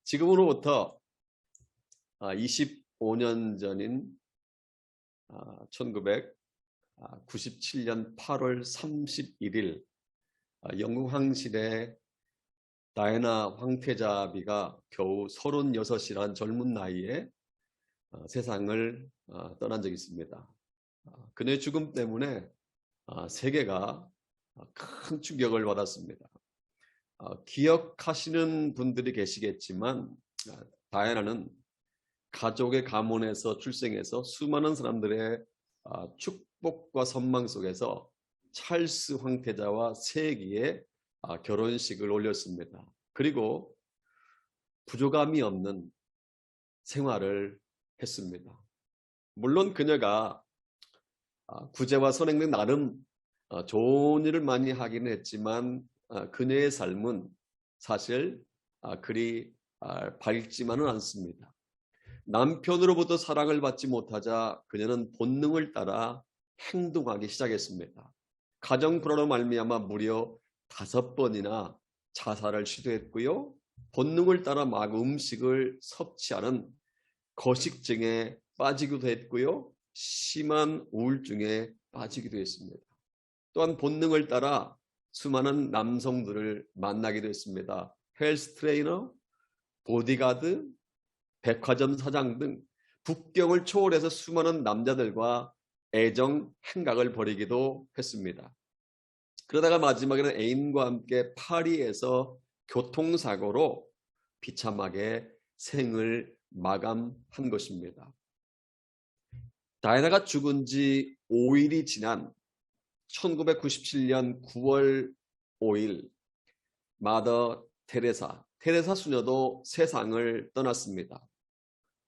지금으로부터 25년 전인 1997년 8월 31일 영국 황실의 다이애나 황태자비가 겨우 36이란 젊은 나이에 세상을 떠난 적이 있습니다. 그녀의 죽음 때문에 세계가 큰 충격을 받았습니다. 기억하시는 분들이 계시겠지만 다이애나는 가족의 가문에서 출생해서 수많은 사람들의 축복과 선망 속에서 찰스 황태자와 세기의 결혼식을 올렸습니다. 그리고 부족함이 없는 생활을 했습니다. 물론 그녀가 구제와 선행 등 나름 좋은 일을 많이 하기는 했지만 그녀의 삶은 사실 그리 밝지만은 않습니다. 남편으로부터 사랑을 받지 못하자 그녀는 본능을 따라 행동하기 시작했습니다. 가정 불화로 말미암아 무려 5번이나 자살을 시도했고요. 본능을 따라 막 음식을 섭취하는 거식증에 빠지기도 했고요. 심한 우울증에 빠지기도 했습니다. 또한 본능을 따라 수많은 남성들을 만나기도 했습니다. 헬스 트레이너, 보디가드, 백화점 사장 등 국경을 초월해서 수많은 남자들과 애정 행각을 벌이기도 했습니다. 그러다가 마지막에는 애인과 함께 파리에서 교통사고로 비참하게 생을 마감한 것입니다. 다이애나가 죽은 지 5일이 지난 1997년 9월 5일 마더 테레사 수녀도 세상을 떠났습니다.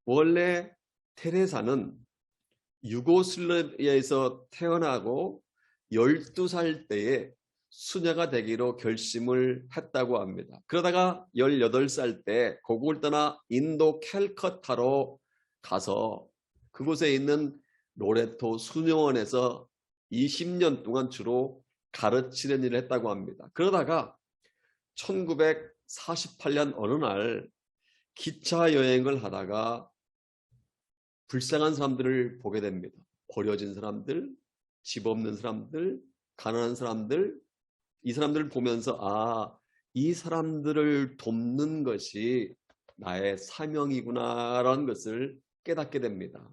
원래 테레사는 유고슬라비아에서 태어나고 12살 때에 수녀가 되기로 결심을 했다고 합니다. 그러다가 18살 때 고국을 떠나 인도 캘커타로 가서 그곳에 있는 로레토 수녀원에서 20년 동안 주로 가르치는 일을 했다고 합니다. 그러다가 1948년 어느 날 기차 여행을 하다가 불쌍한 사람들을 보게 됩니다. 버려진 사람들, 집 없는 사람들, 가난한 사람들, 이 사람들을 보면서 이 사람들을 돕는 것이 나의 사명이구나라는 것을 깨닫게 됩니다.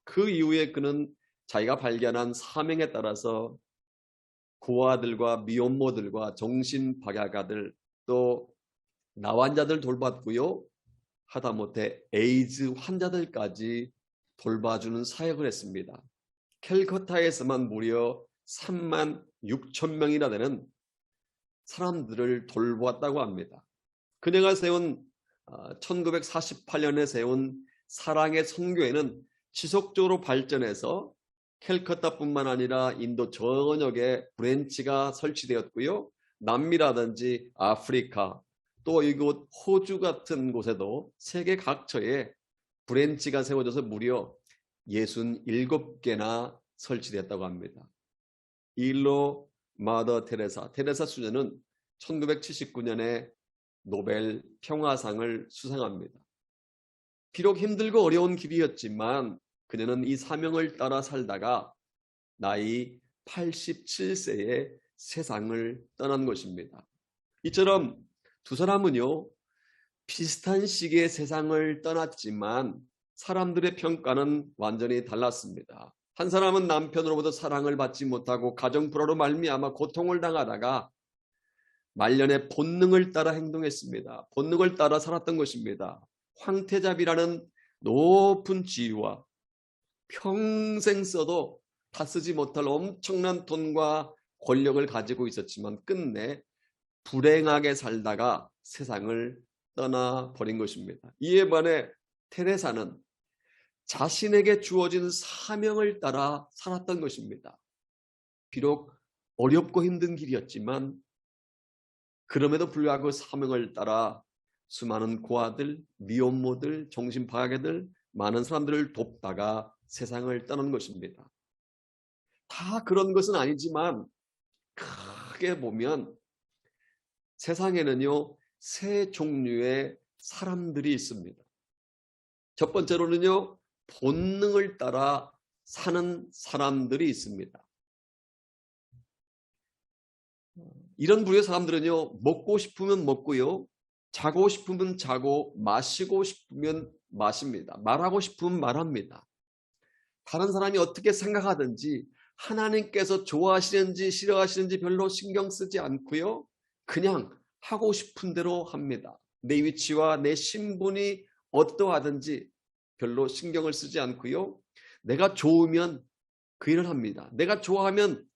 그 이후에 그는 자기가 발견한 사명에 따라서 고아들과 미혼모들과 정신박약아들 또 나환자들 돌봤고요. 하다못해 에이즈 환자들까지 돌봐주는 사역을 했습니다. 캘커타에서만 무려 3만 6천 명이나 되는 사람들을 돌보았다고 합니다. 그녀가 세운 1948년에 세운 사랑의 선교회는 지속적으로 발전해서 캘커타뿐만 아니라 인도 전역에 브랜치가 설치되었고요. 남미라든지 아프리카 또 이곳 호주 같은 곳에도 세계 각처에 브랜치가 세워져서 무려 67개나 설치되었다고 합니다. 이 일로 마더 테레사 수녀는 1979년에 노벨 평화상을 수상합니다. 비록 힘들고 어려운 길이었지만 그녀는 이 사명을 따라 살다가 나이 87세에 세상을 떠난 것입니다. 이처럼 두 사람은요, 비슷한 시기에 세상을 떠났지만 사람들의 평가는 완전히 달랐습니다. 한 사람은 남편으로부터 사랑을 받지 못하고 가정 불화로 말미암아 고통을 당하다가 말년에 본능을 따라 행동했습니다. 본능을 따라 살았던 것입니다. 황태자비라는 높은 지위와 평생 써도 다 쓰지 못할 엄청난 돈과 권력을 가지고 있었지만 끝내 불행하게 살다가 세상을 떠나버린 것입니다. 이에 반해 테레사는 자신에게 주어진 사명을 따라 살았던 것입니다. 비록 어렵고 힘든 길이었지만 그럼에도 불구하고 사명을 따라 수많은 고아들, 미혼모들, 정신박약아들 많은 사람들을 돕다가 세상을 떠난 것입니다. 다 그런 것은 아니지만 크게 보면 세상에는요 세 종류의 사람들이 있습니다. 첫 번째로는요, 본능을 따라 사는 사람들이 있습니다. 이런 부류의 사람들은요, 먹고 싶으면 먹고요, 자고 싶으면 자고, 마시고 싶으면 마십니다. 말하고 싶으면 말합니다. 다른 사람이 어떻게 생각하든지 하나님께서 좋아하시는지 싫어하시는지 별로 신경 쓰지 않고요, 그냥 하고 싶은 대로 합니다. 내 위치와 내 신분이 어떠하든지 별로 신경을 쓰지 않고요, 내가 좋으면 그 일을 합니다. 내가 좋아하면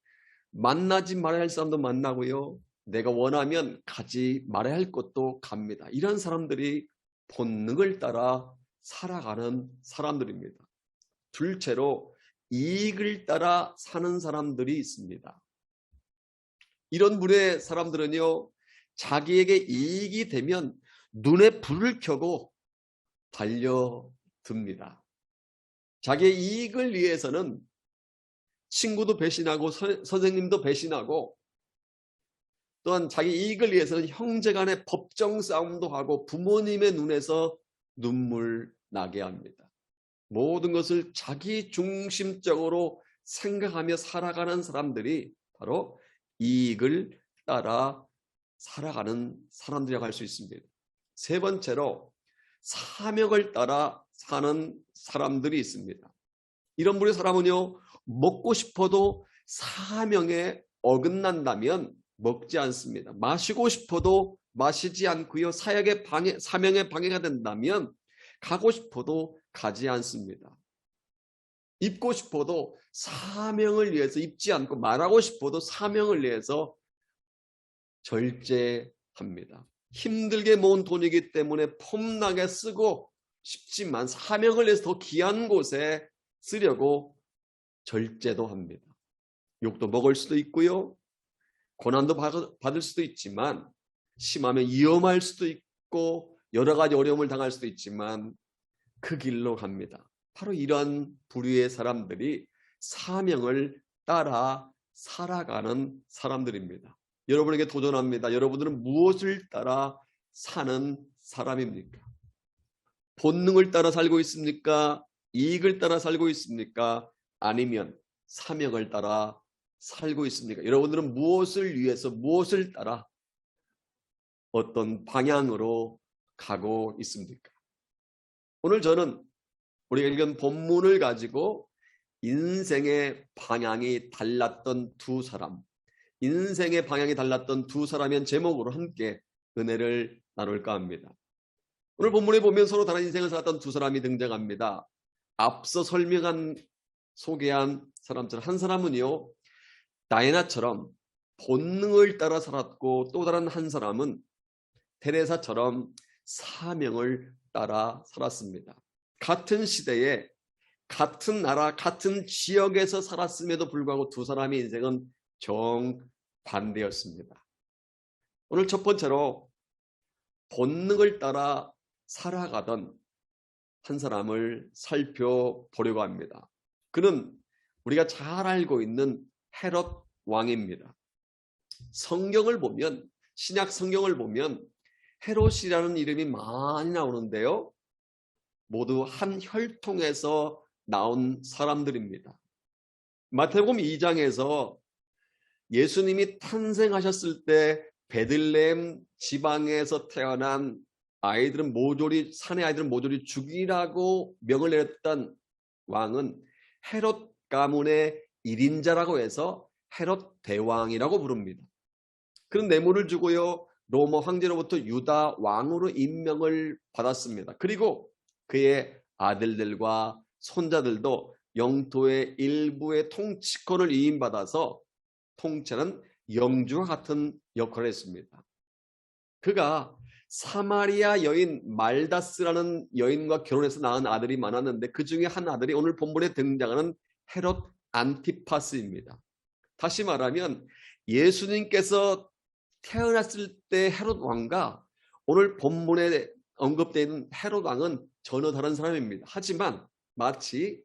만나지 말아야 할 사람도 만나고요, 내가 원하면 가지 말아야 할 곳도 갑니다. 이런 사람들이 본능을 따라 살아가는 사람들입니다. 둘째로 이익을 따라 사는 사람들이 있습니다. 이런 부류의 사람들은요, 자기에게 이익이 되면 눈에 불을 켜고 달려듭니다. 자기의 이익을 위해서는 친구도 배신하고 선생님도 배신하고, 또한 자기 이익을 위해서는 형제간의 법정 싸움도 하고 부모님의 눈에서 눈물 나게 합니다. 모든 것을 자기 중심적으로 생각하며 살아가는 사람들이 바로 이익을 따라 살아가는 사람들이라고 할 수 있습니다. 세 번째로 사명을 따라 사는 사람들이 있습니다. 이런 부류의 사람은요, 먹고 싶어도 사명에 어긋난다면 먹지 않습니다. 마시고 싶어도 마시지 않고요, 사명에 방해가 된다면 가고 싶어도 가지 않습니다. 입고 싶어도 사명을 위해서 입지 않고, 말하고 싶어도 사명을 위해서 절제합니다. 힘들게 모은 돈이기 때문에 폼나게 쓰고 싶지만 사명을 위해서 더 귀한 곳에 쓰려고 절제도 합니다. 욕도 먹을 수도 있고요, 고난도 받을 수도 있지만, 심하면 위험할 수도 있고 여러 가지 어려움을 당할 수도 있지만 그 길로 갑니다. 바로 이런 부류의 사람들이 사명을 따라 살아가는 사람들입니다. 여러분에게 도전합니다. 여러분들은 무엇을 따라 사는 사람입니까? 본능을 따라 살고 있습니까? 이익을 따라 살고 있습니까? 아니면 사명을 따라 살고 있습니까? 여러분들은 무엇을 위해서, 무엇을 따라, 어떤 방향으로 가고 있습니까? 오늘 저는 우리가 읽은 본문을 가지고 인생의 방향이 달랐던 두 사람, 인생의 방향이 달랐던 두 사람의 제목으로 함께 은혜를 나눌까 합니다. 오늘 본문에 보면 서로 다른 인생을 살았던 두 사람이 등장합니다. 앞서 소개한 사람처럼 한 사람은요, 다이애나처럼 본능을 따라 살았고, 또 다른 한 사람은 테레사처럼 사명을 따라 살았습니다. 같은 시대에 같은 나라, 같은 지역에서 살았음에도 불구하고 두 사람의 인생은 정반대였습니다. 오늘 첫 번째로 본능을 따라 살아가던 한 사람을 살펴보려고 합니다. 그는 우리가 잘 알고 있는 헤롯 왕입니다. 성경을 보면, 신약 성경을 보면 헤롯이라는 이름이 많이 나오는데요, 모두 한 혈통에서 나온 사람들입니다. 마태복음 2장에서 예수님이 탄생하셨을 때 베들레헴 지방에서 태어난 아이들은 모조리, 산의 아이들은 모조리 죽이라고 명을 내렸던 왕은 헤롯 가문의 1인자라고 해서 헤롯 대왕이라고 부릅니다. 그런 뇌물을 주고요, 로마 황제로부터 유다 왕으로 임명을 받았습니다. 그리고 그의 아들들과 손자들도 영토의 일부의 통치권을 위임받아서 통치하는 영주와 같은 역할을 했습니다. 그가 사마리아 여인 말다스라는 여인과 결혼해서 낳은 아들이 많았는데, 그 중에 한 아들이 오늘 본문에 등장하는 헤롯 안티파스입니다. 다시 말하면 예수님께서 태어났을 때 헤롯 왕과 오늘 본문에 언급되어 있는 헤롯 왕은 전혀 다른 사람입니다. 하지만 마치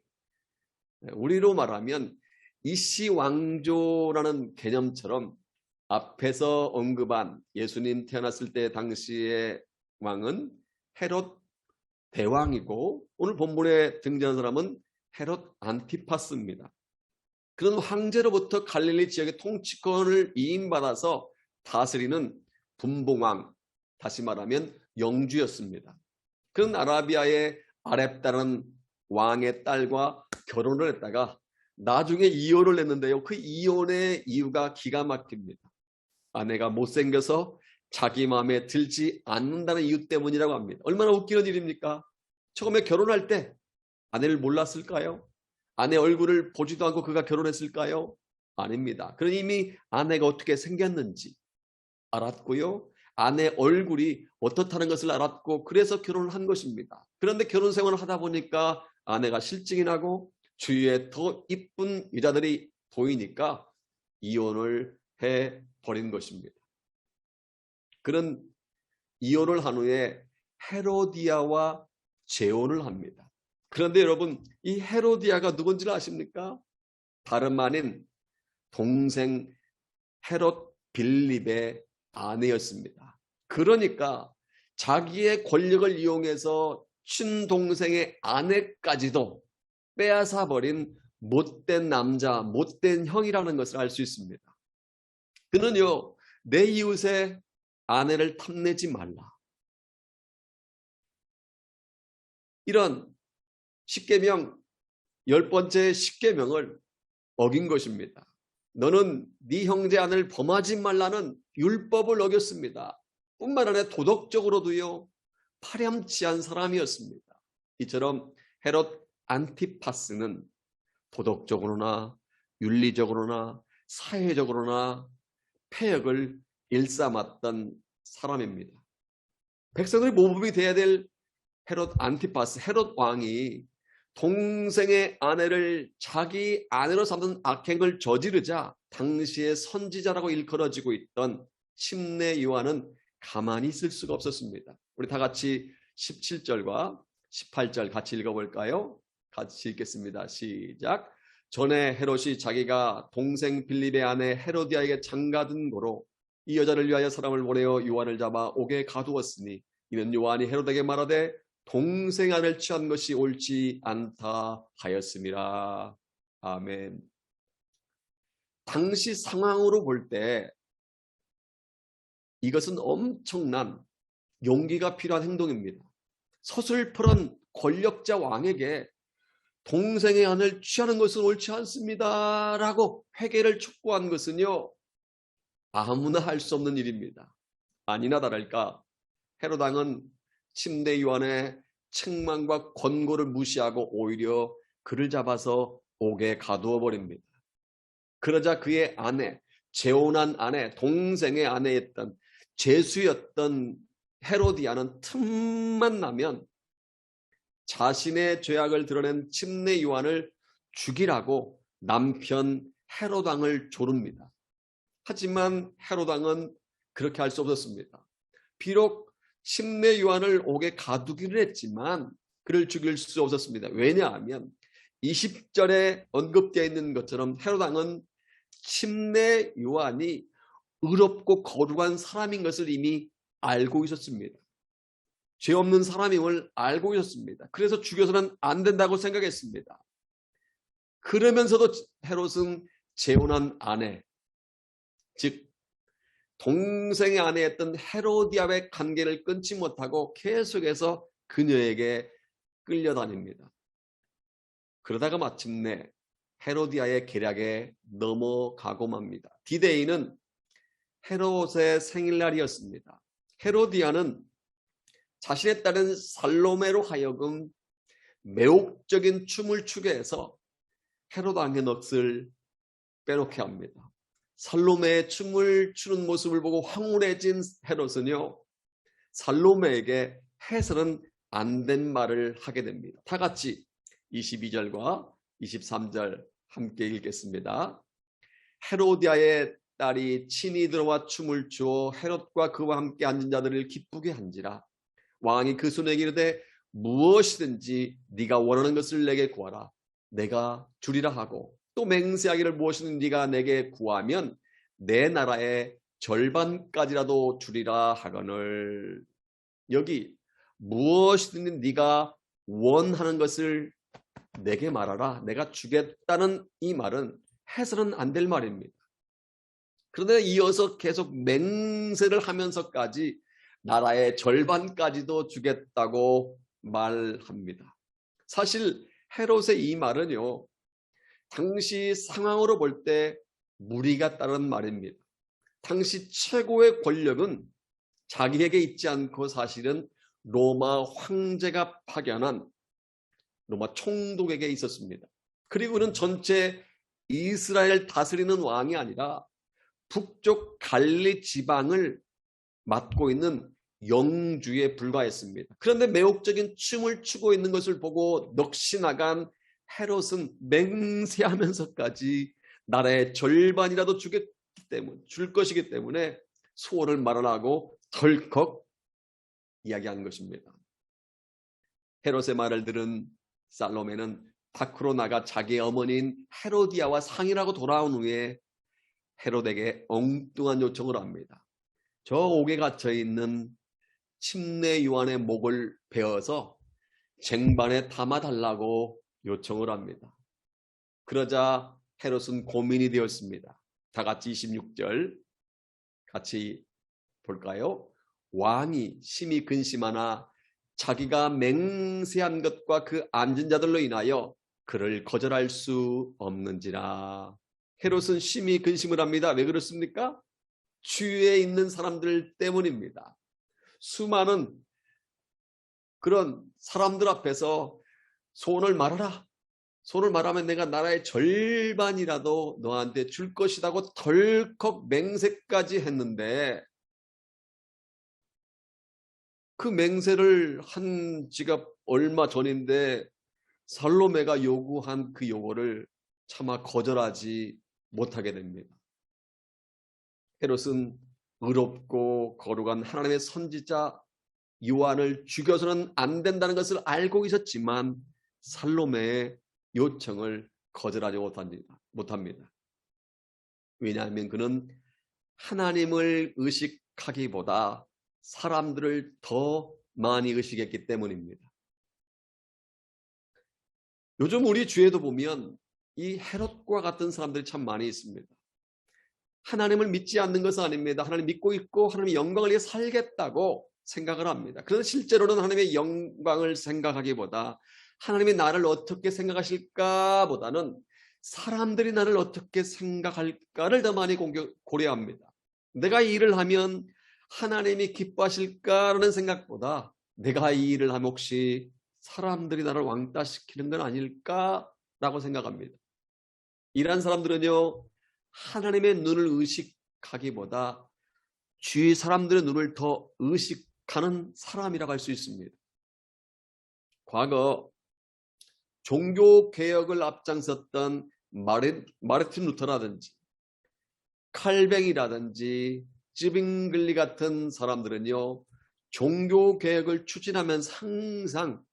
우리로 말하면 이시왕조라는 개념처럼 앞에서 언급한 예수님 태어났을 때 당시의 왕은 헤롯 대왕이고 오늘 본문에 등장하는 사람은 헤롯 안티파스입니다. 그런 황제로부터 갈릴리 지역의 통치권을 이임받아서 다스리는 분봉왕, 다시 말하면 영주였습니다. 그런 아라비아의 아렙다라는 왕의 딸과 결혼을 했다가 나중에 이혼을 했는데요. 그 이혼의 이유가 기가 막힙니다. 아내가 못생겨서 자기 마음에 들지 않는다는 이유 때문이라고 합니다. 얼마나 웃기는 일입니까? 처음에 결혼할 때 아내를 몰랐을까요? 아내 얼굴을 보지도 않고 그가 결혼했을까요? 아닙니다. 그는 이미 아내가 어떻게 생겼는지 알았고요. 아내 얼굴이 어떻다는 것을 알았고 그래서 결혼을 한 것입니다. 그런데 결혼 생활을 하다 보니까 아내가 실증이 나고 주위에 더 이쁜 여자들이 보이니까 이혼을 해버린 것입니다. 그는 이혼을 한 후에 헤로디아와 재혼을 합니다. 그런데 여러분, 이 헤로디아가 누군지를 아십니까? 다름 아닌 동생 헤롯 빌립의 아내였습니다. 그러니까 자기의 권력을 이용해서 친동생의 아내까지도 빼앗아버린 못된 남자, 못된 형이라는 것을 알 수 있습니다. 그는요, 내 이웃의 아내를 탐내지 말라. 이런 10계명, 10번째 10계명을 어긴 것입니다. 너는 네 형제 아내를 범하지 말라는 율법을 어겼습니다. 뿐만 아니라 도덕적으로도요, 파렴치한 사람이었습니다. 이처럼 헤롯 안티파스는 도덕적으로나 윤리적으로나 사회적으로나 폐역을 일삼았던 사람입니다. 백성들의 모범이 되어야 될 헤롯 안티파스, 헤롯 왕이 동생의 아내를 자기 아내로 삼는 악행을 저지르자 당시의 선지자라고 일컬어지고 있던 침례 요한은 가만히 있을 수가 없었습니다. 우리 다 같이 17절과 18절 같이 읽어볼까요? 같이 읽겠습니다. 시작. 전에 헤롯이 자기가 동생 빌립의 아내 헤로디아에게 장가든 고로 이 여자를 위하여 사람을 보내어 요한을 잡아 옥에 가두었으니 이는 요한이 헤롯에게 말하되 동생 아내를 취한 것이 옳지 않다 하였음이라. 아멘. 당시 상황으로 볼 때 이것은 엄청난 용기가 필요한 행동입니다. 서슬퍼런 권력자 왕에게 동생의 아내를 취하는 것은 옳지 않습니다 라고 회개를 촉구한 것은요, 아무나 할 수 없는 일입니다. 아니나 다를까 헤롯 왕은 침례 요한의 책망과 권고를 무시하고 오히려 그를 잡아서 옥에 가두어 버립니다. 그러자 그의 아내, 재혼한 아내, 동생의 아내였던 제수였던 헤로디아는 틈만 나면 자신의 죄악을 드러낸 침례 요한을 죽이라고 남편 헤롯 왕을 조릅니다. 하지만 헤롯 왕은 그렇게 할 수 없었습니다. 비록 침례 요한을 옥에 가두기를 했지만 그를 죽일 수 없었습니다. 왜냐하면 20절에 언급되어 있는 것처럼 헤롯 왕은 침례 요한이 의롭고 거룩한 사람인 것을 이미 알고 있었습니다. 죄 없는 사람임을 알고 있었습니다. 그래서 죽여서는 안 된다고 생각했습니다. 그러면서도 헤롯은 재혼한 아내, 즉 동생의 아내였던 헤로디아의 관계를 끊지 못하고 계속해서 그녀에게 끌려다닙니다. 그러다가 마침내 헤로디아의 계략에 넘어가고 맙니다. 디데이는 헤롯의 생일날이었습니다. 헤로디아는 자신의 딸은 살로메로 하여금 매혹적인 춤을 추게 해서 헤롯 왕의 넋을 빼놓게 합니다. 살로메의 춤을 추는 모습을 보고 황홀해진 헤롯은요, 살로메에게 해서는 안 된 말을 하게 됩니다. 다 같이 22절과 23절 함께 읽겠습니다. 헤로디아의 딸이 친히 들어와 춤을 추어 헤롯과 그와 함께 앉은 자들을 기쁘게 한지라. 왕이 그 손에게 이르되 무엇이든지 네가 원하는 것을 내게 구하라. 내가 주리라 하고 또 맹세하기를 무엇이든 네가 내게 구하면 내 나라의 절반까지라도 주리라 하거늘. 여기 무엇이든 네가 원하는 것을 내게 말하라. 내가 주겠다는 이 말은 해서는 안 될 말입니다. 그런데 이어서 계속 맹세를 하면서까지 나라의 절반까지도 주겠다고 말합니다. 사실 헤롯의 이 말은요, 당시 상황으로 볼 때 무리가 따른 말입니다. 당시 최고의 권력은 자기에게 있지 않고 사실은 로마 황제가 파견한 로마 총독에게 있었습니다. 그리고는 전체 이스라엘 다스리는 왕이 아니라 북쪽 갈리 지방을 맡고 있는 영주에 불과했습니다. 그런데 매혹적인 춤을 추고 있는 것을 보고 넋이 나간 헤롯은 맹세하면서까지 나라의 절반이라도 줄 것이기 때문에 소원을 말하라고 덜컥 이야기한 것입니다. 헤롯의 말을 들은 살로메는 밖으로 나가 자기의 어머니인 헤로디아와 상의하고 돌아온 후에 헤롯에게 엉뚱한 요청을 합니다. 저 옥에 갇혀 있는 침례 요한의 목을 베어서 쟁반에 담아달라고 요청을 합니다. 그러자 헤롯은 고민이 되었습니다. 다 같이 26절 같이 볼까요? 왕이 심히 근심하나 자기가 맹세한 것과 그 앉은 자들로 인하여 그를 거절할 수 없는지라. 헤롯은 심히 근심을 합니다. 왜 그렇습니까? 주위에 있는 사람들 때문입니다. 수많은 그런 사람들 앞에서 소원을 말하라. 소원을 말하면 내가 나라의 절반이라도 너한테 줄 것이라고 덜컥 맹세까지 했는데 그 맹세를 한 지가 얼마 전인데 살로메가 요구한 그 요구를 차마 거절하지 못하게 됩니다. 헤롯은 의롭고 거룩한 하나님의 선지자 요한을 죽여서는 안 된다는 것을 알고 있었지만 살로메의 요청을 거절하지 못합니다. 왜냐하면 그는 하나님을 의식하기보다 사람들을 더 많이 의식했기 때문입니다. 요즘 우리 주위에도 보면 이 헤롯과 같은 사람들이 참 많이 있습니다. 하나님을 믿지 않는 것은 아닙니다. 하나님 믿고 있고 하나님의 영광을 위해 살겠다고 생각을 합니다. 그런데 실제로는 하나님의 영광을 생각하기보다 하나님이 나를 어떻게 생각하실까 보다는 사람들이 나를 어떻게 생각할까를 더 많이 고려합니다. 내가 이 일을 하면 하나님이 기뻐하실까라는 생각보다 내가 이 일을 하면 혹시 사람들이 나를 왕따시키는 건 아닐까라고 생각합니다. 이러한 사람들은요, 하나님의 눈을 의식하기보다 주위 사람들의 눈을 더 의식하는 사람이라고 할 수 있습니다. 과거 종교개혁을 앞장섰던 마르틴 루터라든지 칼뱅이라든지 찌빙글리 같은 사람들은요, 종교개혁을 추진하면서 항상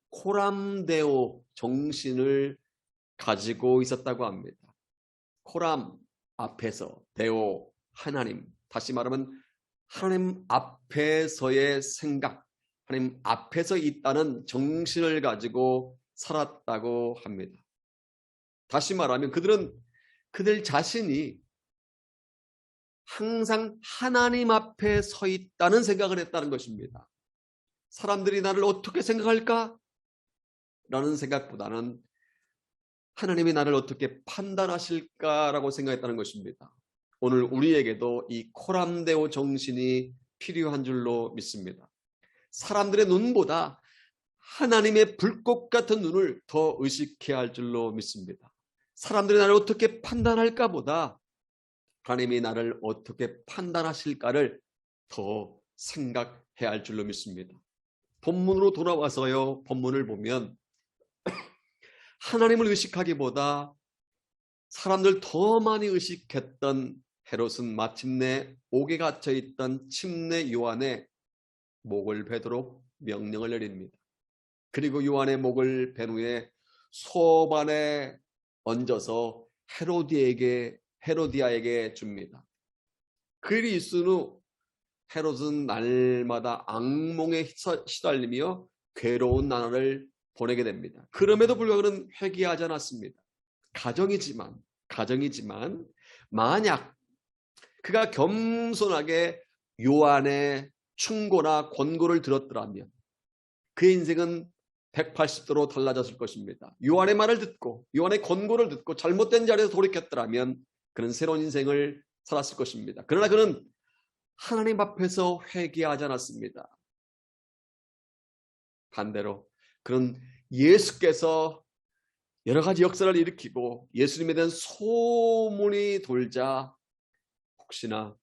코람데오 정신을 가지고 있었다고 합니다. 코람 앞에서 데오 하나님, 다시 말하면 하나님 앞에서의 생각, 하나님 앞에서 있다는 정신을 가지고 살았다고 합니다. 다시 말하면 그들 자신이 항상 하나님 앞에 서 있다는 생각을 했다는 것입니다. 사람들이 나를 어떻게 생각할까? 라는 생각보다는 하나님이 나를 어떻게 판단하실까라고 생각했다는 것입니다. 오늘 우리에게도 이 코람데오 정신이 필요한 줄로 믿습니다. 사람들의 눈보다 하나님의 불꽃 같은 눈을 더 의식해야 할 줄로 믿습니다. 사람들이 나를 어떻게 판단할까 보다 하나님이 나를 어떻게 판단하실까를 더 생각해야 할 줄로 믿습니다. 본문으로 돌아와서요, 본문을 보면 하나님을 의식하기보다 사람들 더 많이 의식했던 헤롯은 마침내 옥에 갇혀있던 침례 요한의 목을 베도록 명령을 내립니다. 그리고 요한의 목을 벤 후에 소반에 얹어서 헤로디아에게 줍니다. 그 일이 있은 후 헤롯은 날마다 악몽에 시달리며 괴로운 나날을 보내게 됩니다. 그럼에도 불구하고 그는 회개하지 않았습니다. 가정이지만 만약 그가 겸손하게 요한의 충고나 권고를 들었더라면 그의 인생은 180도로 달라졌을 것입니다. 요한의 말을 듣고 요한의 권고를 듣고 잘못된 자리에서 돌이켰더라면 그는 새로운 인생을 살았을 것입니다. 그러나 그는 하나님 앞에서 회개하지 않았습니다. 반대로 그는 예수께서 여러 가지 역사를 일으키고 예수님에 대한 소문이 돌자 혹시나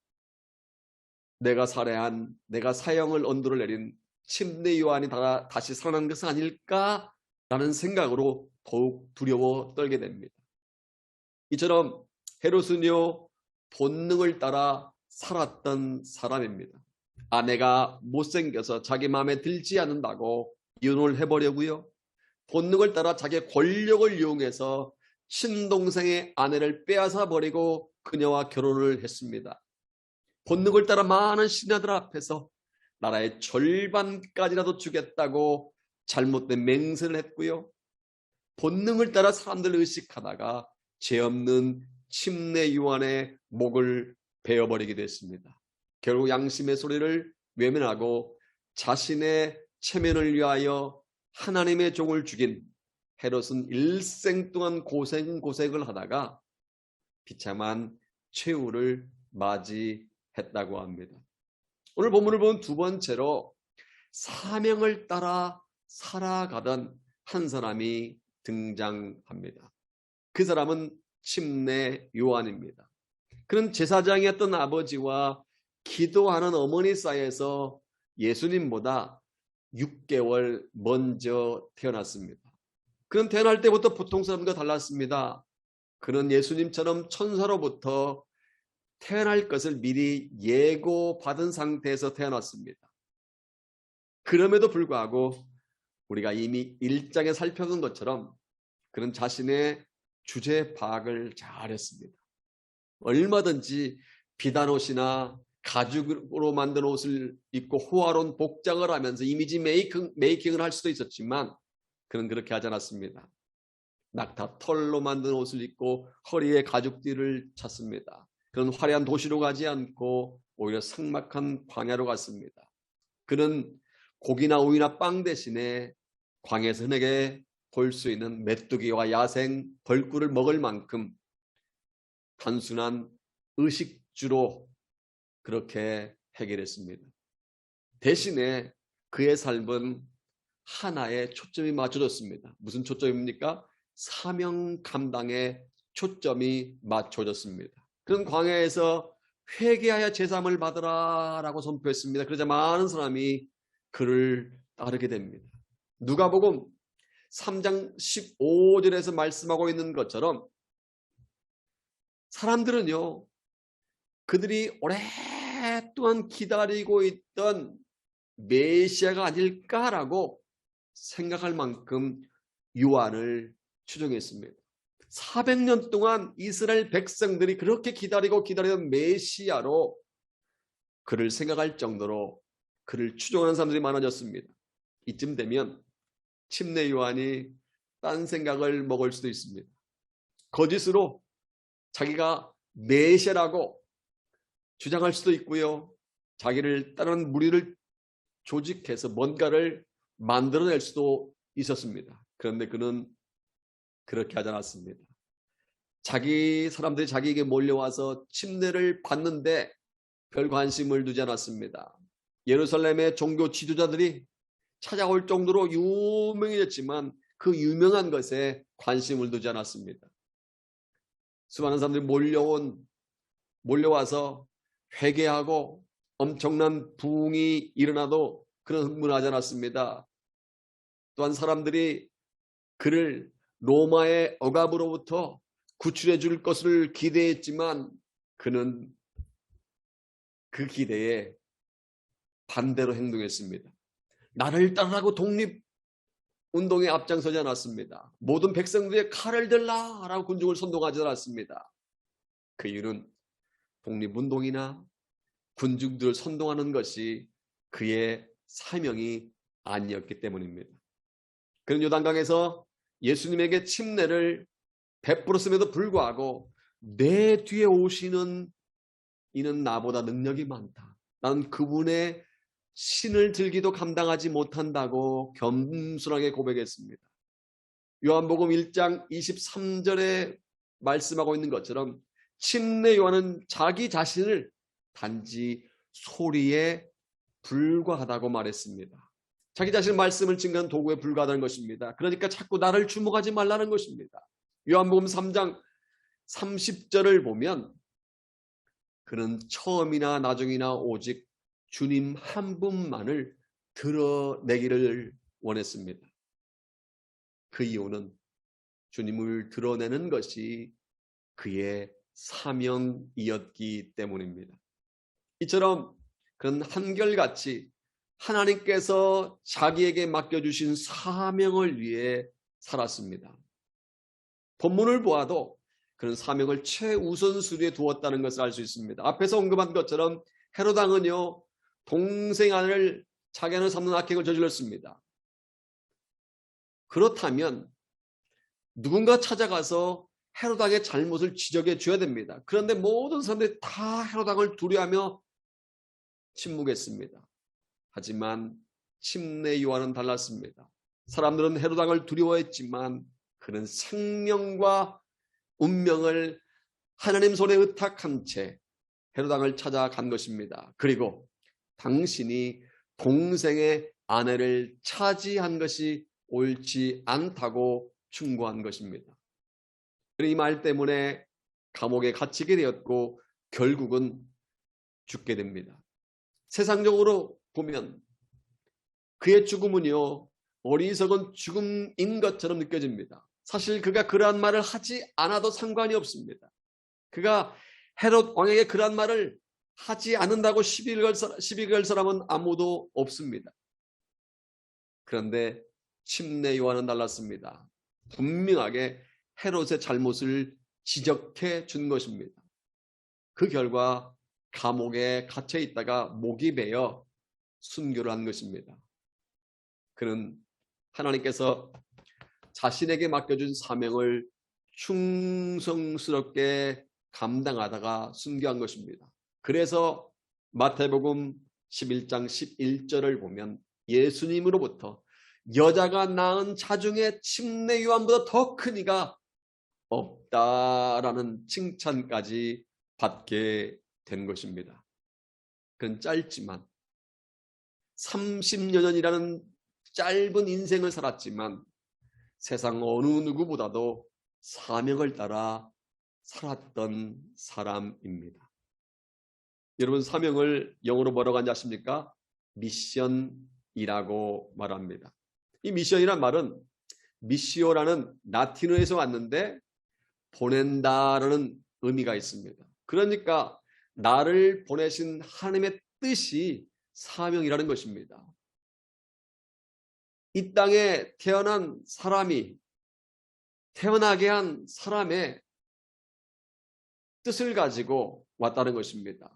내가 살해한, 내가 사형을 언도를 내린 침례 요한이 다시 살아난 것은 아닐까라는 생각으로 더욱 두려워 떨게 됩니다. 이처럼 헤롯은요 본능을 따라 살았던 사람입니다. 아내가 못생겨서 자기 마음에 들지 않는다고 이혼을 해보려고요. 본능을 따라 자기의 권력을 이용해서 친동생의 아내를 빼앗아 버리고 그녀와 결혼을 했습니다. 본능을 따라 많은 신하들 앞에서 나라의 절반까지라도 주겠다고 잘못된 맹세를 했고요. 본능을 따라 사람들을 의식하다가 죄 없는 침례 요한의 목을 베어버리기도 했습니다. 결국 양심의 소리를 외면하고 자신의 체면을 위하여 하나님의 종을 죽인 헤롯은 일생 동안 고생을 하다가 비참한 최후를 맞이했다고 합니다. 오늘 본문을 보면 두 번째로 사명을 따라 살아가던 한 사람이 등장합니다. 그 사람은 침례 요한입니다. 그는 제사장이었던 아버지와 기도하는 어머니 사이에서 예수님보다 6개월 먼저 태어났습니다. 그는 태어날 때부터 보통 사람과 달랐습니다. 그는 예수님처럼 천사로부터 태어날 것을 미리 예고받은 상태에서 태어났습니다. 그럼에도 불구하고 우리가 이미 1장에 살펴본 것처럼 그는 자신의 주제 파악을 잘했습니다. 얼마든지 비단옷이나 가죽으로 만든 옷을 입고 호화로운 복장을 하면서 이미지 메이킹을 할 수도 있었지만 그는 그렇게 하지 않았습니다. 낙타 털로 만든 옷을 입고 허리에 가죽띠를 찼습니다. 그는 화려한 도시로 가지 않고 오히려 삭막한 광야로 갔습니다. 그는 고기나 우유나 빵 대신에 광야에서 흔하게 볼 수 있는 메뚜기와 야생 벌꿀을 먹을 만큼 단순한 의식주로 그렇게 해결했습니다. 대신에 그의 삶은 하나의 초점이 맞춰졌습니다. 무슨 초점입니까? 사명 감당에 초점이 맞춰졌습니다. 그는 광야에서 회개하여 제사함을 받으라 라고 선포했습니다. 그러자 많은 사람이 그를 따르게 됩니다. 누가복음 3장 15절에서 말씀하고 있는 것처럼 사람들은요 그들이 오랫동안 기다리고 있던 메시아가 아닐까라고 생각할 만큼 요한을 추종했습니다. 400년 동안 이스라엘 백성들이 그렇게 기다리던 메시아로 그를 생각할 정도로 그를 추종하는 사람들이 많아졌습니다. 이쯤 되면 침례 요한이 딴 생각을 먹을 수도 있습니다. 거짓으로 자기가 메시아라고 주장할 수도 있고요. 자기를 따르는 무리를 조직해서 뭔가를 만들어낼 수도 있었습니다. 그런데 그는 그렇게 하지 않았습니다. 사람들이 자기에게 몰려와서 침례를 받는데 별 관심을 두지 않았습니다. 예루살렘의 종교 지도자들이 찾아올 정도로 유명해졌지만 그 유명한 것에 관심을 두지 않았습니다. 수많은 사람들이 몰려와서 회개하고 엄청난 부흥이 일어나도 그는 흥분하지 않았습니다. 또한 사람들이 그를 로마의 억압으로부터 구출해 줄 것을 기대했지만 그는 그 기대에 반대로 행동했습니다. 나를 따르라고 독립운동에 앞장서지 않았습니다. 모든 백성들의 칼을 들라라고 군중을 선동하지 않았습니다. 그 이유는 독립운동이나 군중들을 선동하는 것이 그의 사명이 아니었기 때문입니다. 그는 요단강에서 예수님에게 침례를 베풀었음에도 불구하고 내 뒤에 오시는 이는 나보다 능력이 많다. 난 그분의 신을 들기도 감당하지 못한다고 겸손하게 고백했습니다. 요한복음 1장 23절에 말씀하고 있는 것처럼 침례 요한은 자기 자신을 단지 소리에 불과하다고 말했습니다. 자기 자신의 말씀을 증거하는 도구에 불과하다는 것입니다. 그러니까 자꾸 나를 주목하지 말라는 것입니다. 요한복음 3장 30절을 보면 그는 처음이나 나중이나 오직 주님 한 분만을 드러내기를 원했습니다. 그 이유는 주님을 드러내는 것이 그의 사명이었기 때문입니다. 이처럼 그는 한결같이 하나님께서 자기에게 맡겨주신 사명을 위해 살았습니다. 본문을 보아도 그런 사명을 최우선순위에 두었다는 것을 알 수 있습니다. 앞에서 언급한 것처럼 헤롯 왕은요, 동생 아내를 자기 아내로 삼는 악행을 저질렀습니다. 그렇다면 누군가 찾아가서 헤롯 왕의 잘못을 지적해 줘야 됩니다. 그런데 모든 사람들이 다 헤롯 왕을 두려워하며 침묵했습니다. 하지만 침례 요한은 달랐습니다. 사람들은 헤롯 왕을 두려워했지만 그는 생명과 운명을 하나님 손에 의탁한 채 헤롯 왕을 찾아간 것입니다. 그리고 당신이 동생의 아내를 차지한 것이 옳지 않다고 충고한 것입니다. 이 말 때문에 감옥에 갇히게 되었고 결국은 죽게 됩니다. 세상적으로 보면 그의 죽음은요, 어리석은 죽음인 것처럼 느껴집니다. 사실 그가 그러한 말을 하지 않아도 상관이 없습니다. 그가 헤롯 왕에게 그러한 말을 하지 않는다고 시비 걸 사람은 아무도 없습니다. 그런데 침례 요한은 달랐습니다. 분명하게 헤롯의 잘못을 지적해 준 것입니다. 그 결과 감옥에 갇혀 있다가 목이 베어 순교를 한 것입니다. 그는 하나님께서 자신에게 맡겨준 사명을 충성스럽게 감당하다가 순교한 것입니다. 그래서 마태복음 11장 11절을 보면 예수님으로부터 여자가 낳은 자 중에 침례 요한보다 더 큰 이가 없다라는 칭찬까지 받게 된 것입니다. 그건 짧지만 30여 년이라는 짧은 인생을 살았지만 세상 어느 누구보다도 사명을 따라 살았던 사람입니다. 여러분, 사명을 영어로 뭐라고 하는지 아십니까? 미션이라고 말합니다. 이 미션이란 말은 미시오라는 라틴어에서 왔는데 보낸다라는 의미가 있습니다. 그러니까 나를 보내신 하나님의 뜻이 사명이라는 것입니다. 이 땅에 태어난 사람이 태어나게 한 사람의 뜻을 가지고 왔다는 것입니다.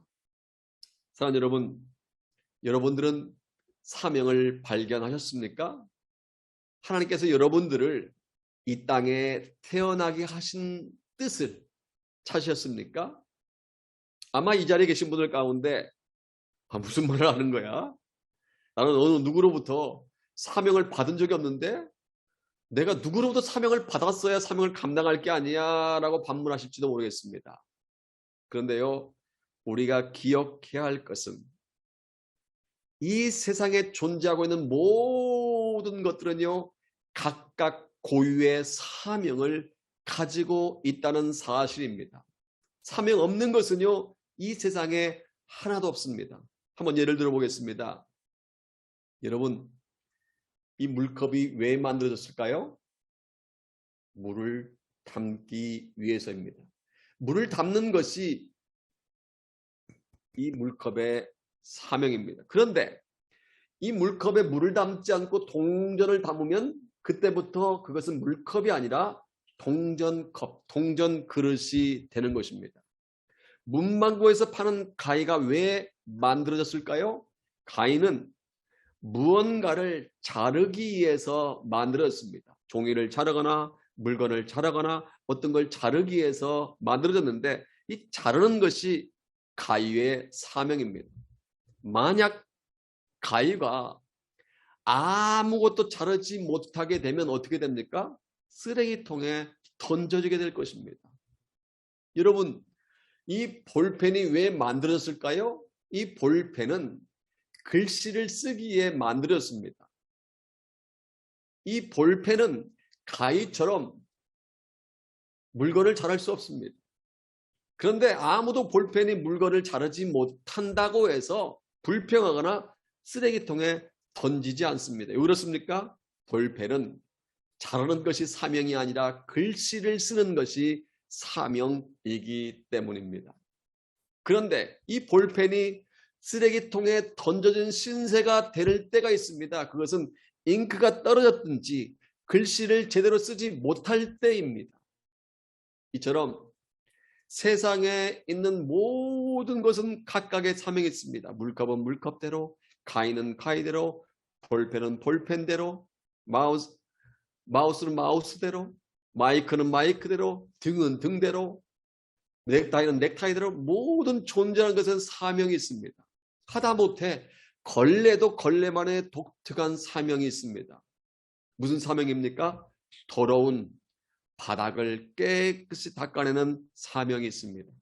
사랑하는 여러분, 여러분들은 사명을 발견하셨습니까? 하나님께서 여러분들을 이 땅에 태어나게 하신 뜻을 찾으셨습니까? 아마 이 자리에 계신 분들 가운데 무슨 말을 하는 거야? 나는 어느 누구로부터 사명을 받은 적이 없는데 내가 누구로부터 사명을 받았어야 사명을 감당할 게 아니야 라고 반문하실지도 모르겠습니다. 그런데요, 우리가 기억해야 할 것은 이 세상에 존재하고 있는 모든 것들은요, 각각 고유의 사명을 가지고 있다는 사실입니다. 사명 없는 것은요, 이 세상에 하나도 없습니다. 한번 예를 들어 보겠습니다. 여러분, 이 물컵이 왜 만들어졌을까요? 물을 담기 위해서입니다. 물을 담는 것이 이 물컵의 사명입니다. 그런데 이 물컵에 물을 담지 않고 동전을 담으면 그때부터 그것은 물컵이 아니라 동전컵, 동전 그릇이 되는 것입니다. 문방구에서 파는 가위가 왜 만들어졌을까요? 가인은 무언가를 자르기 위해서 만들었습니다. 종이를 자르거나 물건을 자르거나 어떤 걸 자르기 위해서 만들어졌는데 이 자르는 것이 가위의 사명입니다. 만약 가위가 아무것도 자르지 못하게 되면 어떻게 됩니까? 쓰레기통에 던져지게 될 것입니다. 여러분, 이 볼펜이 왜 만들어졌을까요? 이 볼펜은 글씨를 쓰기에 만들었습니다. 이 볼펜은 가위처럼 물건을 자를 수 없습니다. 그런데 아무도 볼펜이 물건을 자르지 못한다고 해서 불평하거나 쓰레기통에 던지지 않습니다. 왜 그렇습니까? 볼펜은 자르는 것이 사명이 아니라 글씨를 쓰는 것이 사명이기 때문입니다. 그런데 이 볼펜이 쓰레기통에 던져진 신세가 될 때가 있습니다. 그것은 잉크가 떨어졌든지 글씨를 제대로 쓰지 못할 때입니다. 이처럼 세상에 있는 모든 것은 각각의 사명이 있습니다. 물컵은 물컵대로, 가위는 가위대로, 볼펜은 볼펜대로, 마우스는 마우스대로, 마이크는 마이크대로, 등은 등대로, 넥타이는 넥타이대로 모든 존재하는 것은 사명이 있습니다. 하다못해 걸레도 걸레만의 독특한 사명이 있습니다. 무슨 사명입니까? 더러운 바닥을 깨끗이 닦아내는 사명이 있습니다.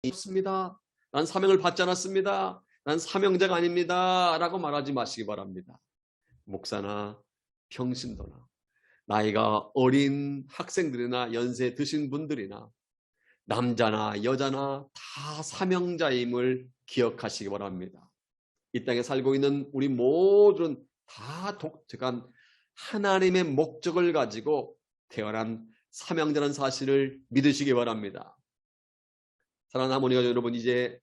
없습니다. 난 사명을 받지 않았습니다. 난 사명자가 아닙니다. 라고 말하지 마시기 바랍니다. 목사나 평신도나 나이가 어린 학생들이나 연세 드신 분들이나 남자나 여자나 다 사명자임을 기억하시기 바랍니다. 이 땅에 살고 있는 우리 모두는 다 독특한 하나님의 목적을 가지고 태어난 사명자라는 사실을 믿으시기 바랍니다. 사랑하는 하모니 가족 여러분, 이제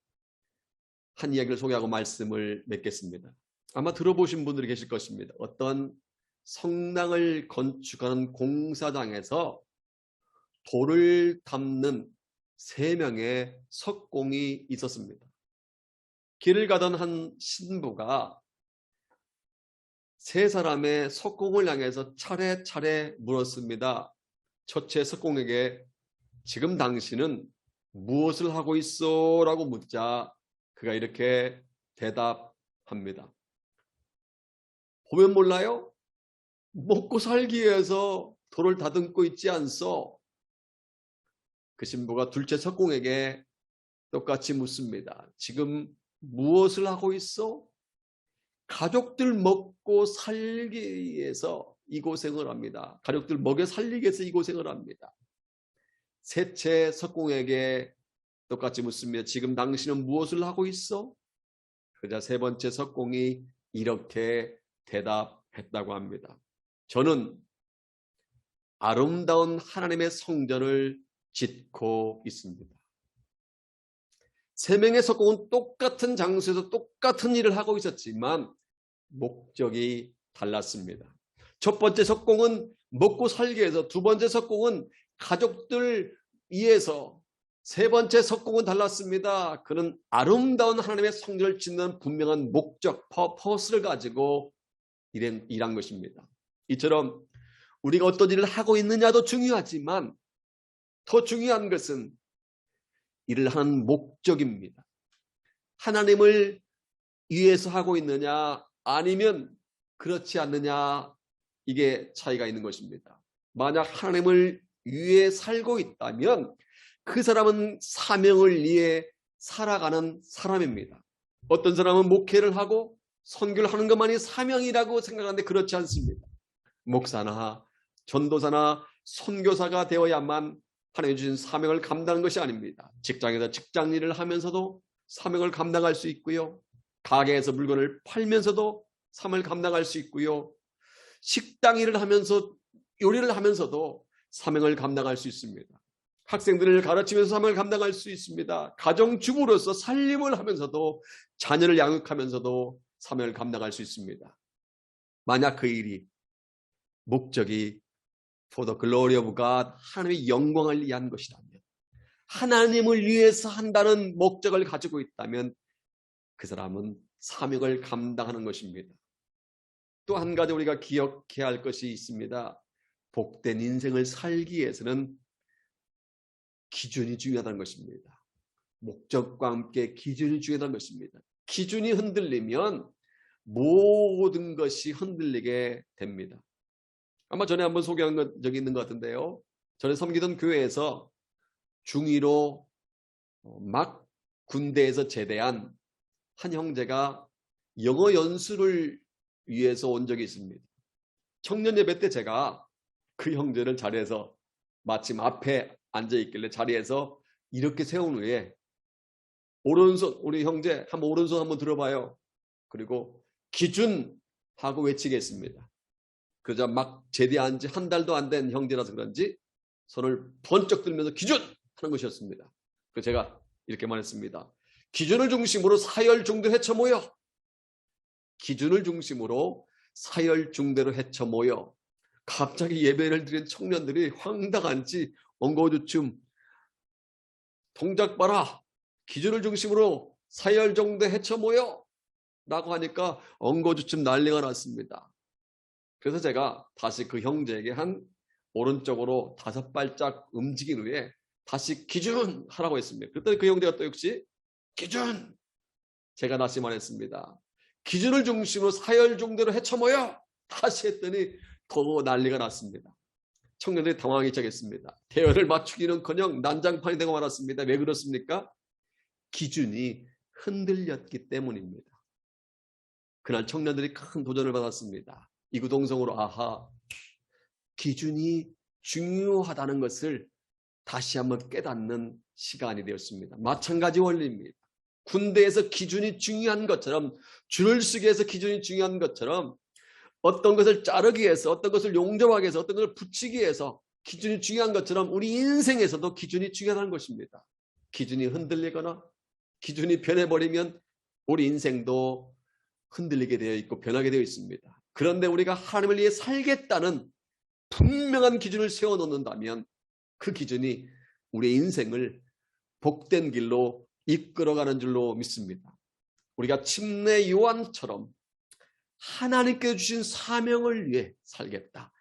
한 이야기를 소개하고 말씀을 맺겠습니다. 아마 들어보신 분들이 계실 것입니다. 어떤 성당을 건축하는 공사장에서 돌을 담는 3명의 석공이 있었습니다. 길을 가던 한 신부가 3사람의 석공을 향해서 차례차례 물었습니다. 첫째 석공에게 지금 당신은 무엇을 하고 있어? 라고 묻자 그가 이렇게 대답합니다. 보면 몰라요? 먹고 살기 위해서 돌을 다듬고 있지 않소? 그 신부가 둘째 석공에게 똑같이 묻습니다. 지금 무엇을 하고 있어? 가족들 먹고 살기 위해서 이 고생을 합니다. 가족들 먹여 살리기 위해서 이 고생을 합니다. 셋째 석공에게 똑같이 묻습니다. 지금 당신은 무엇을 하고 있어? 그러자 3번째 석공이 이렇게 대답했다고 합니다. 저는 아름다운 하나님의 성전을 짓고 있습니다. 3명의 석공은 똑같은 장소에서 똑같은 일을 하고 있었지만 목적이 달랐습니다. 첫 번째 석공은 먹고 살기 위해서, 두 번째 석공은 가족들 위해서, 3번째 석공은 달랐습니다. 그는 아름다운 하나님의 성전을 짓는 분명한 목적, 퍼포스를 가지고 일한 것입니다. 이처럼 우리가 어떤 일을 하고 있느냐도 중요하지만 더 중요한 것은 일을 하는 목적입니다. 하나님을 위해서 하고 있느냐 아니면 그렇지 않느냐, 이게 차이가 있는 것입니다. 만약 하나님을 위해 살고 있다면 그 사람은 사명을 위해 살아가는 사람입니다. 어떤 사람은 목회를 하고 선교를 하는 것만이 사명이라고 생각하는데 그렇지 않습니다. 목사나 전도사나 선교사가 되어야만 하나님 주신 사명을 감당하는 것이 아닙니다. 직장에서 직장 일을 하면서도 사명을 감당할 수 있고요. 가게에서 물건을 팔면서도 사명을 감당할 수 있고요. 식당 일을 하면서 요리를 하면서도 사명을 감당할 수 있습니다. 학생들을 가르치면서 사명을 감당할 수 있습니다. 가정주부로서 살림을 하면서도 자녀를 양육하면서도 사명을 감당할 수 있습니다. 만약 그 일이 목적이 for the glory of God, 하나님의 영광을 위한 것이라면, 하나님을 위해서 한다는 목적을 가지고 있다면 그 사람은 사명을 감당하는 것입니다. 또 한 가지 우리가 기억해야 할 것이 있습니다. 복된 인생을 살기 위해서는 기준이 중요하다는 것입니다. 목적과 함께 기준이 중요하다는 것입니다. 기준이 흔들리면 모든 것이 흔들리게 됩니다. 아마 전에 한번 소개한 적이 있는 것 같은데요. 전에 섬기던 교회에서 중2로 막 군대에서 제대한 한 형제가 영어 연수를 위해서 온 적이 있습니다. 청년 예배 때 제가 그 형제를 자리에서 마침 앞에 앉아있길래 자리에서 이렇게 세운 후에 오른손, 우리 형제 한번 오른손 한번 들어봐요. 그리고 기준 하고 외치겠습니다. 그러자 막 제대한 지 한 달도 안 된 형제라서 그런지 손을 번쩍 들면서 기준 하는 것이었습니다. 그래서 제가 이렇게 말했습니다. 기준을 중심으로 사열중대 헤쳐 모여. 기준을 중심으로 사열중대로 헤쳐 모여. 갑자기 예배를 드린 청년들이 황당한지 엉거주춤 동작 봐라. 기준을 중심으로 사열중대 헤쳐 모여. 라고 하니까 엉거주춤 난리가 났습니다. 그래서 제가 다시 그 형제에게 한 오른쪽으로 5발짝 움직인 후에 다시 기준 하라고 했습니다. 그랬더니 그 형제가 또 역시 기준! 제가 다시 말했습니다. 기준을 중심으로 사열중대로 헤쳐 모여! 다시 했더니 더 난리가 났습니다. 청년들이 당황하기 시작했습니다. 대열을 맞추기는커녕 난장판이 되고 말았습니다. 왜 그렇습니까? 기준이 흔들렸기 때문입니다. 그날 청년들이 큰 도전을 받았습니다. 이구동성으로 아하, 기준이 중요하다는 것을 다시 한번 깨닫는 시간이 되었습니다. 마찬가지 원리입니다. 군대에서 기준이 중요한 것처럼, 줄을 서기 위해서 기준이 중요한 것처럼, 어떤 것을 자르기 위해서, 어떤 것을 용접하기 위해서, 어떤 것을 붙이기 위해서 기준이 중요한 것처럼 우리 인생에서도 기준이 중요하다는 것입니다. 기준이 흔들리거나 기준이 변해버리면 우리 인생도 흔들리게 되어 있고 변하게 되어 있습니다. 그런데 우리가 하나님을 위해 살겠다는 분명한 기준을 세워놓는다면 그 기준이 우리의 인생을 복된 길로 이끌어가는 줄로 믿습니다. 우리가 침례 요한처럼 하나님께서 주신 사명을 위해 살겠다.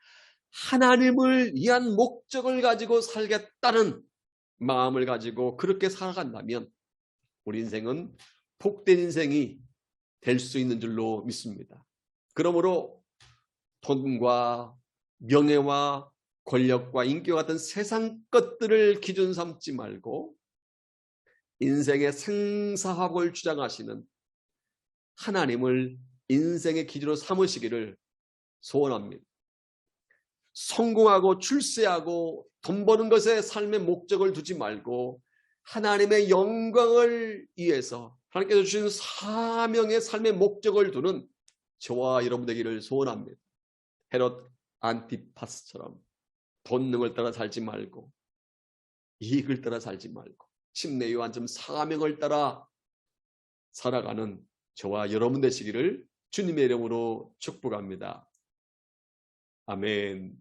하나님을 위한 목적을 가지고 살겠다는 마음을 가지고 그렇게 살아간다면 우리 인생은 복된 인생이 될 수 있는 줄로 믿습니다. 그러므로 돈과 명예와 권력과 인기와 같은 세상 것들을 기준 삼지 말고 인생의 생사화복을 주장하시는 하나님을 인생의 기준으로 삼으시기를 소원합니다. 성공하고 출세하고 돈 버는 것에 삶의 목적을 두지 말고 하나님의 영광을 위해서 하나님께서 주신 사명의 삶의 목적을 두는 저와 여러분 되기를 소원합니다. 헤롯 안티파스처럼 본능을 따라 살지 말고 이익을 따라 살지 말고 침례 요한처럼 사명을 따라 살아가는 저와 여러분 되시기를 주님의 이름으로 축복합니다. 아멘.